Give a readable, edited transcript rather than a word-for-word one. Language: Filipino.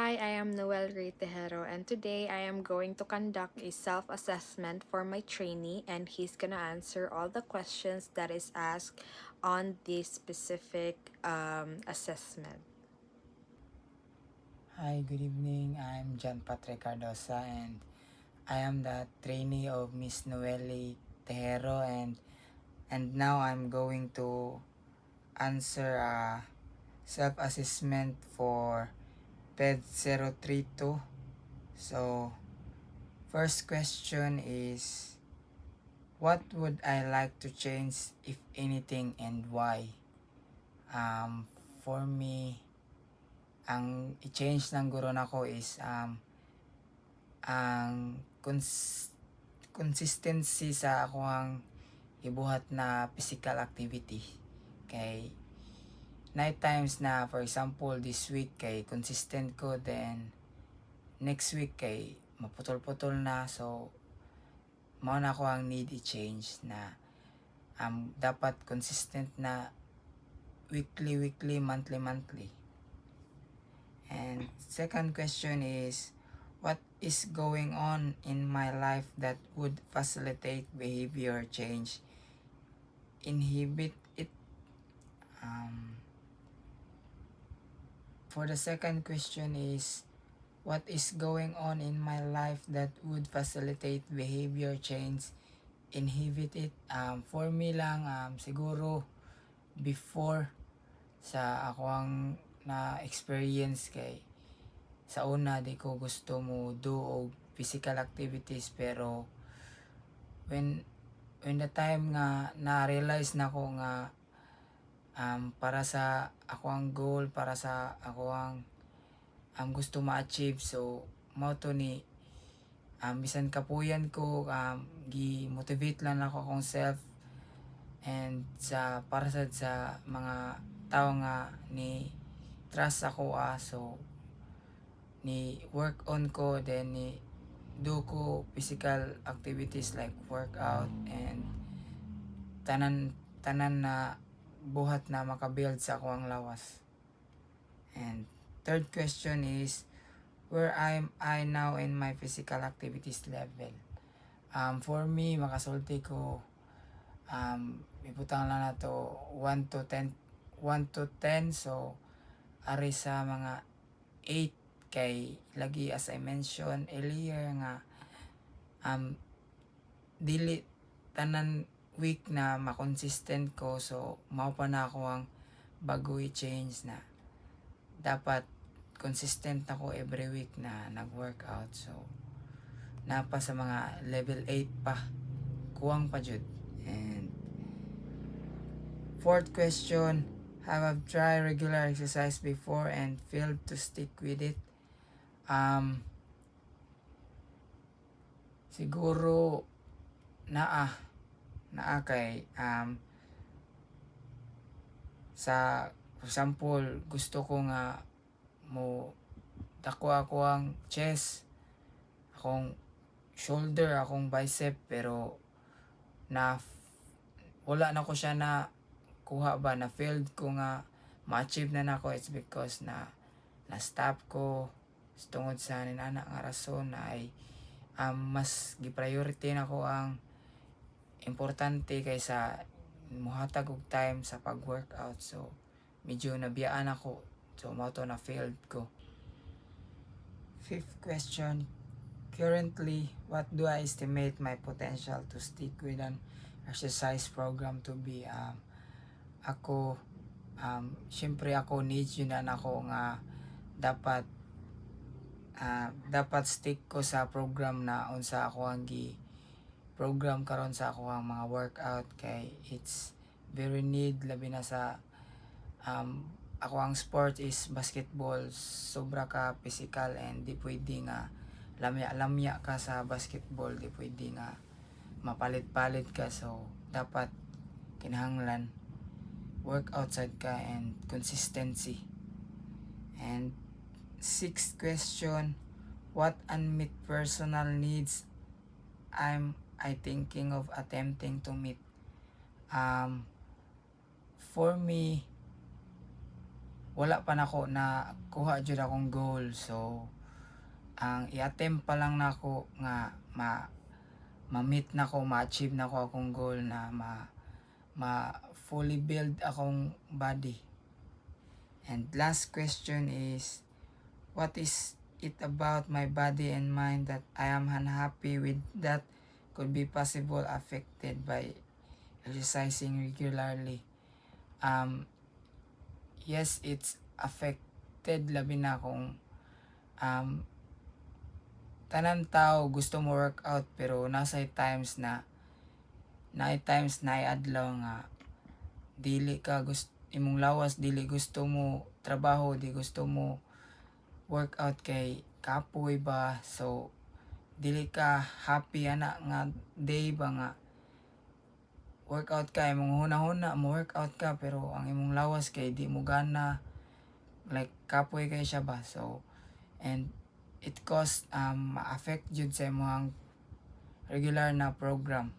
Hi, I am Noel Ray Tejero, and today I am going to conduct a self-assessment for my trainee, and he's gonna answer all the questions that is asked on this specific assessment. Hi, good evening. I'm John Patrick Cardosa and I am the trainee of Miss Noelle Tejero and now I'm going to answer a self-assessment for PED 032. So, first question is what would I like to change if anything and why? For me, ang i-change ng guro nako is ang consistency sa akong ibuhat na physical activity. Kay night times na for example this week kay consistent ko, then next week kay maputol-putol na, so mao na ko ang need i-change na dapat consistent na weekly, monthly. And second question is what is going on in my life that would facilitate behavior change, inhibit it? For the second question is what is going on in my life that would facilitate behavior change, inhibit it? For me lang, siguro before sa ako ang na-experience kay sa una di ko gusto mo do og physical activities, pero when the time nga na-realize na ko nga para sa ako ang goal, para sa ako ang gusto ma-achieve, so mao to ni bisan kapuyan ko gi-motivate lang ako akong self and sa para sa mga tao nga ni trust ako so ni work on ko, then ni do ko physical activities like workout and tanan na buhat na makabuild sa ako ang lawas. And third question is where am I now in my physical activities level? For me, makasulti ko ibutang lang na to 1 to 10, so ari sa mga 8 kay lagi as I mentioned earlier nga dili tanan week na makonsistent ko, so mao pa na ako ang bago i-change na dapat consistent ako every week na nag-workout, so napa sa mga level 8 pa kuwang pa jud. And fourth question, have I tried regular exercise before and failed to stick with it? Siguro naa kay sa for example gusto ko nga mo dako ako ang chest, akong shoulder, akong bicep, pero na wala na ko siya na kuha ba, na failed ko nga ma-achieve na nako. It's because na stop ko tungod sa ninana nga rason na ay mas gi-priority nako ang importante kaysa muhatag og time sa pag-workout, so medyo nabiyaan ako, so mao to na failed ko. Fifth question, currently what do I estimate my potential to stick with an exercise program to be? Ako syempre ako needs yun na ako nga dapat stick ko sa program na unsa ako ang program karon sa ako ang mga workout, kay it's very need labi na sa ako ang sport is basketball, sobra ka physical and di pwede nga lamya ka sa basketball, di pwede nga mapalit-palit ka, so dapat kinahanglan work outside ka and consistency. And sixth question, what unmet personal needs I thinking of attempting to meet? For me, wala pa nako na kuha jud akong goal. So ang i-attempt pa lang nako nga ma-meet nako, ma-achieve nako akong goal na ma fully build akong body. And last question is, what is it about my body and mind that I am unhappy with that could be possible affected by exercising regularly? Yes, it's affected labi na kung tanan tao gusto mo workout pero nasa times na adlaw nga dili ka gusto imong lawas, dili gusto mo trabaho, di gusto mo workout kay kapoy ba, so dili ka happy ana nga day ba nga workout ka, imong hunahuna mo workout ka pero ang imong lawas kay di mo gana, like kapoy kay siya ba. So and it cause ma-affect jud sa imong regular na program.